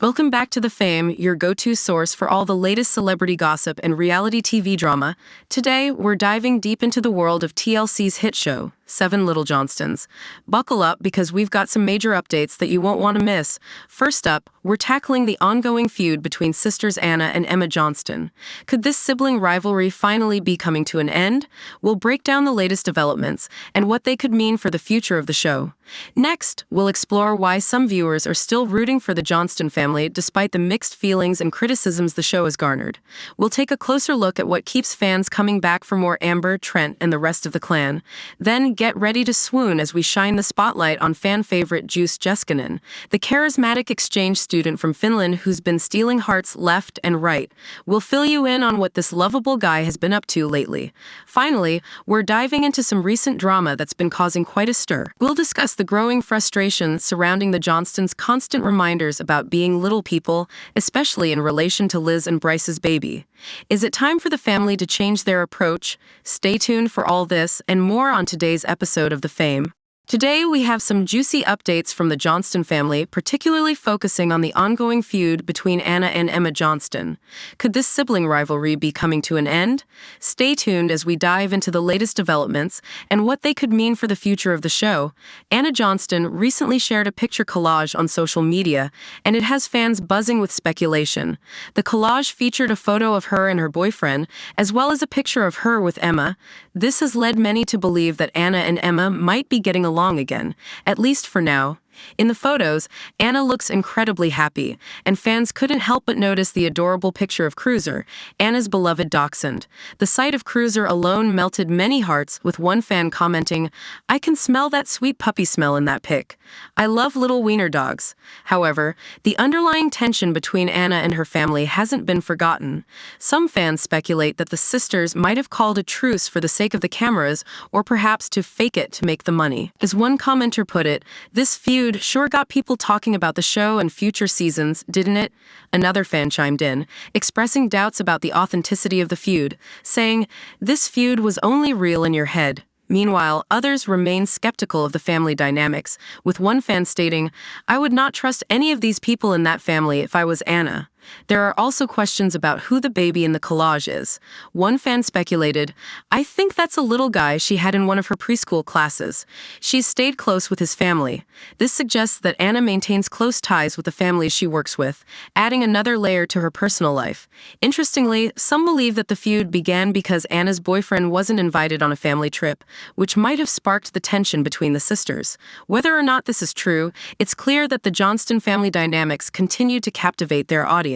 Welcome back to The Fame, your go-to source for all the latest celebrity gossip and reality TV drama. Today, we're diving deep into the world of TLC's hit show, Seven Little Johnstons. Buckle up because we've got some major updates that you won't want to miss. First up, we're tackling the ongoing feud between sisters Anna and Emma Johnston. Could this sibling rivalry finally be coming to an end? We'll break down the latest developments and what they could mean for the future of the show. Next, we'll explore why some viewers are still rooting for the Johnston family despite the mixed feelings and criticisms the show has garnered. We'll take a closer look at what keeps fans coming back for more Amber, Trent, and the rest of the clan. Then get ready to swoon as we shine the spotlight on fan favorite Joose Jeskanen, the charismatic exchange student from Finland who's been stealing hearts left and right. We'll fill you in on what this lovable guy has been up to lately. Finally, we're diving into some recent drama that's been causing quite a stir. We'll discuss the growing frustration surrounding the Johnstons' constant reminders about being little people, especially in relation to Liz and Brice's baby. Is it time for the family to change their approach? Stay tuned for all this and more on today's episode of The Fame. Today, we have some juicy updates from the Johnston family, particularly focusing on the ongoing feud between Anna and Emma Johnston. Could this sibling rivalry be coming to an end? Stay tuned as we dive into the latest developments and what they could mean for the future of the show. Anna Johnston recently shared a picture collage on social media, and it has fans buzzing with speculation. The collage featured a photo of her and her boyfriend, as well as a picture of her with Emma. This has led many to believe that Anna and Emma might be getting along again, at least for now. In the photos, Anna looks incredibly happy, and fans couldn't help but notice the adorable picture of Cruiser, Anna's beloved dachshund. The sight of Cruiser alone melted many hearts, with one fan commenting, "I can smell that sweet puppy smell in that pic. I love little wiener dogs." However, the underlying tension between Anna and her family hasn't been forgotten. Some fans speculate that the sisters might have called a truce for the sake of the cameras, or perhaps to fake it to make the money. As one commenter put it, "This feud sure got people talking about the show and future seasons, didn't it?" Another fan chimed in, expressing doubts about the authenticity of the feud, saying, "This feud was only real in your head." Meanwhile, others remain skeptical of the family dynamics, with one fan stating, "I would not trust any of these people in that family if I was Anna." There are also questions about who the baby in the collage is. One fan speculated, "I think that's a little guy she had in one of her preschool classes. She's stayed close with his family." This suggests that Anna maintains close ties with the families she works with, adding another layer to her personal life. Interestingly, some believe that the feud began because Anna's boyfriend wasn't invited on a family trip, which might have sparked the tension between the sisters. Whether or not this is true, it's clear that the Johnston family dynamics continue to captivate their audience.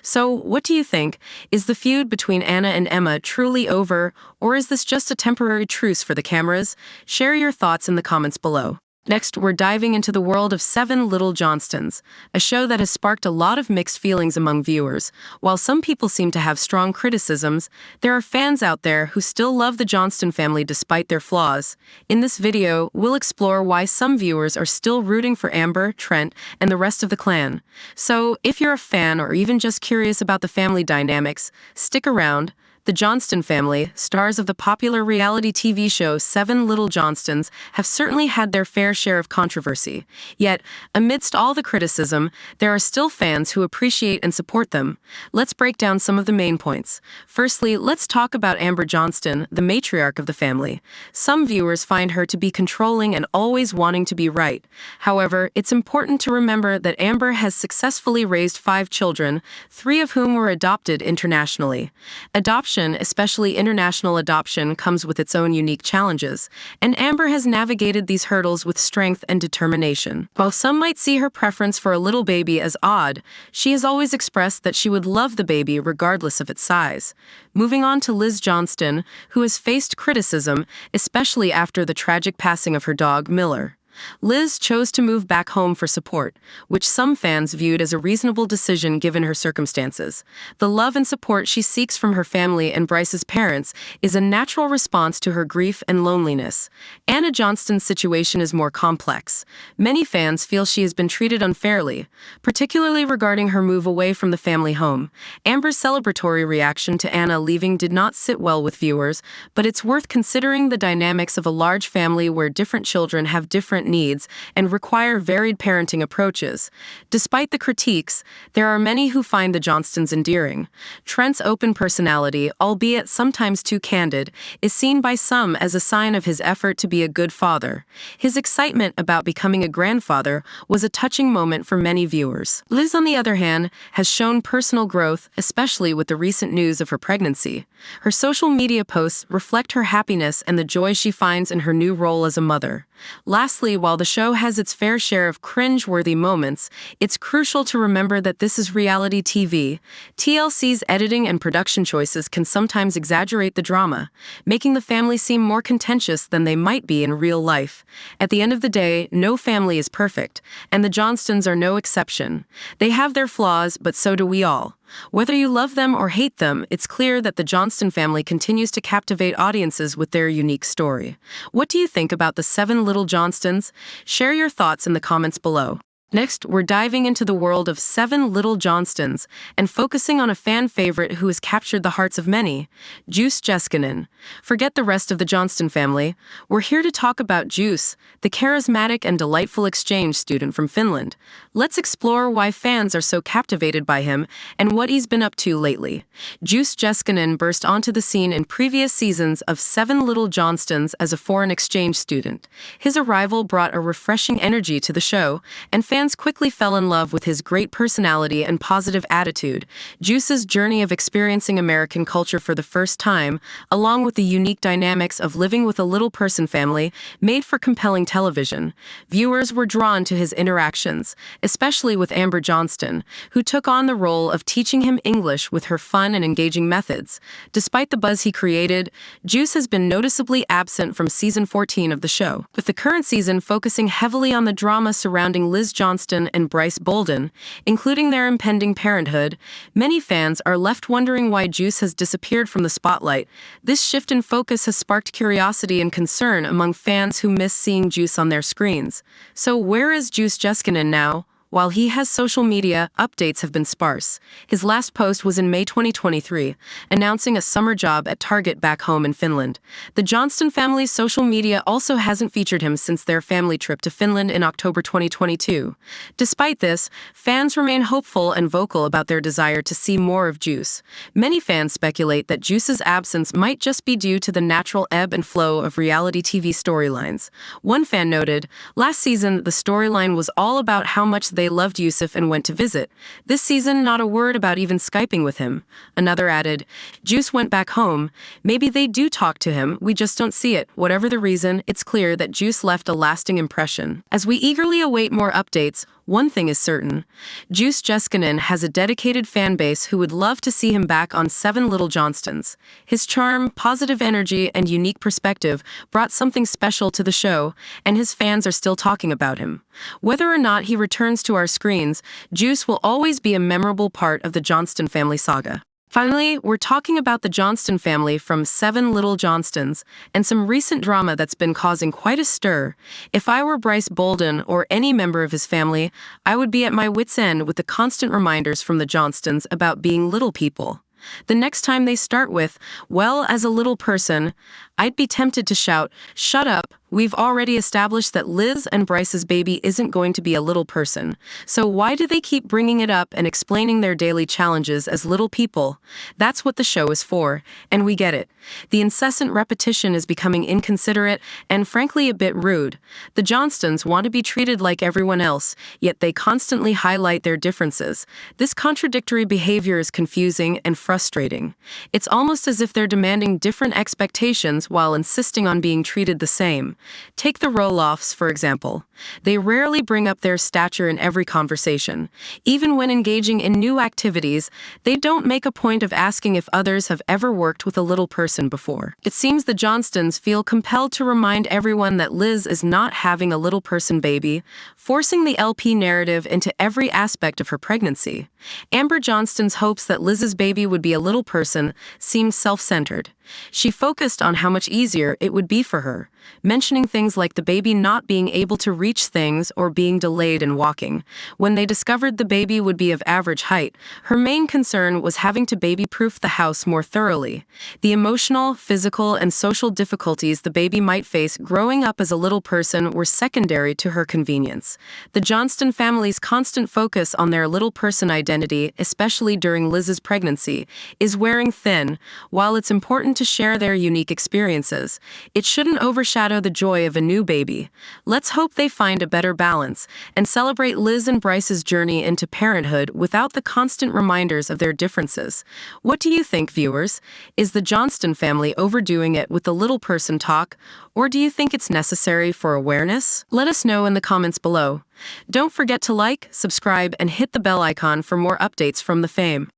So, what do you think? Is the feud between Anna and Emma truly over, or is this just a temporary truce for the cameras? Share your thoughts in the comments below. Next, we're diving into the world of Seven Little Johnstons, a show that has sparked a lot of mixed feelings among viewers. While some people seem to have strong criticisms, there are fans out there who still love the Johnston family despite their flaws. In this video, we'll explore why some viewers are still rooting for Amber, Trent, and the rest of the clan. So, if you're a fan or even just curious about the family dynamics, stick around. The Johnston family, stars of the popular reality TV show Seven Little Johnstons, have certainly had their fair share of controversy. Yet, amidst all the criticism, there are still fans who appreciate and support them. Let's break down some of the main points. Firstly, let's talk about Amber Johnston, the matriarch of the family. Some viewers find her to be controlling and always wanting to be right. However, it's important to remember that Amber has successfully raised 5 children, 3 of whom were adopted internationally. Adoption, especially international adoption, comes with its own unique challenges, and Amber has navigated these hurdles with strength and determination. While some might see her preference for a little baby as odd, she has always expressed that she would love the baby regardless of its size. Moving on to Liz Johnston, who has faced criticism, especially after the tragic passing of her dog, Miller. Liz chose to move back home for support, which some fans viewed as a reasonable decision given her circumstances. The love and support she seeks from her family and Brice's parents is a natural response to her grief and loneliness. Anna Johnston's situation is more complex. Many fans feel she has been treated unfairly, particularly regarding her move away from the family home. Amber's celebratory reaction to Anna leaving did not sit well with viewers, but it's worth considering the dynamics of a large family where different children have different different needs and require varied parenting approaches. Despite the critiques, there are many who find the Johnstons endearing. Trent's open personality, albeit sometimes too candid, is seen by some as a sign of his effort to be a good father. His excitement about becoming a grandfather was a touching moment for many viewers. Liz, on the other hand, has shown personal growth, especially with the recent news of her pregnancy. Her social media posts reflect her happiness and the joy she finds in her new role as a mother. Lastly, while the show has its fair share of cringe-worthy moments, it's crucial to remember that this is reality TV. TLC's editing and production choices can sometimes exaggerate the drama, making the family seem more contentious than they might be in real life. At the end of the day, no family is perfect, and the Johnstons are no exception. They have their flaws, but so do we all. Whether you love them or hate them, it's clear that the Johnston family continues to captivate audiences with their unique story. What do you think about the 7 Little Johnstons? Share your thoughts in the comments below. Next, we're diving into the world of 7 Little Johnstons and focusing on a fan favorite who has captured the hearts of many, Joose Jeskanen. Forget the rest of the Johnston family. We're here to talk about Joose, the charismatic and delightful exchange student from Finland. Let's explore why fans are so captivated by him and what he's been up to lately. Joose Jeskanen burst onto the scene in previous seasons of 7 Little Johnstons as a foreign exchange student. His arrival brought a refreshing energy to the show, and fans quickly fell in love with his great personality and positive attitude. Joose's journey of experiencing American culture for the first time, along with the unique dynamics of living with a little person family, made for compelling television. Viewers were drawn to his interactions, especially with Amber Johnston, who took on the role of teaching him English with her fun and engaging methods. Despite the buzz he created, Joose has been noticeably absent from season 14 of the show, with the current season focusing heavily on the drama surrounding Liz Johnston and Brice Bolden, including their impending parenthood. Many fans are left wondering why Joose has disappeared from the spotlight. This shift in focus has sparked curiosity and concern among fans who miss seeing Joose on their screens. So where is Joose Jeskanen now? While he has social media, updates have been sparse. His last post was in May 2023, announcing a summer job at Target back home in Finland. The Johnston family's social media also hasn't featured him since their family trip to Finland in October 2022. Despite this, fans remain hopeful and vocal about their desire to see more of Joose. Many fans speculate that Joose's absence might just be due to the natural ebb and flow of reality TV storylines. One fan noted, "Last season, the storyline was all about how much they loved Yusuf and went to visit. This season, not a word about even Skyping with him." Another added, "Joose went back home. Maybe they do talk to him, we just don't see it." Whatever the reason, it's clear that Joose left a lasting impression. As we eagerly await more updates, one thing is certain. Joose Jeskanen has a dedicated fan base who would love to see him back on 7 Little Johnstons. His charm, positive energy, and unique perspective brought something special to the show, and his fans are still talking about him. Whether or not he returns to our screens, Joose will always be a memorable part of the Johnston family saga. Finally, we're talking about the Johnston family from 7 Little Johnstons and some recent drama that's been causing quite a stir. If I were Brice Bolden or any member of his family, I would be at my wit's end with the constant reminders from the Johnstons about being little people. The next time they start with, "Well, as a little person," I'd be tempted to shout, "Shut up, we've already established that Liz and Brice's baby isn't going to be a little person. So why do they keep bringing it up and explaining their daily challenges as little people?" That's what the show is for, and we get it. The incessant repetition is becoming inconsiderate and frankly a bit rude. The Johnstons want to be treated like everyone else, yet they constantly highlight their differences. This contradictory behavior is confusing and frustrating. It's almost as if they're demanding different expectations while insisting on being treated the same. Take the roll-offs, for example. They rarely bring up their stature in every conversation. Even when engaging in new activities, they don't make a point of asking if others have ever worked with a little person before. It seems the Johnstons feel compelled to remind everyone that Liz is not having a little person baby, forcing the LP narrative into every aspect of her pregnancy. Amber Johnston's hopes that Liz's baby would be a little person seemed self-centered. She focused on how much easier it would be for her, mentioning things like the baby not being able to reach things or being delayed in walking. When they discovered the baby would be of average height, her main concern was having to baby-proof the house more thoroughly. The emotional, physical, and social difficulties the baby might face growing up as a little person were secondary to her convenience. The Johnston family's constant focus on their little person identity, especially during Liz's pregnancy, is wearing thin. While it's important to share their unique experiences, it shouldn't overshadow the joy of a new baby. Let's hope they find a better balance and celebrate Liz and Brice's journey into parenthood without the constant reminders of their differences. What do you think, viewers? Is the Johnston family overdoing it with the little person talk, or do you think it's necessary for awareness? Let us know in the comments below. Don't forget to like, subscribe, and hit the bell icon for more updates from the fam.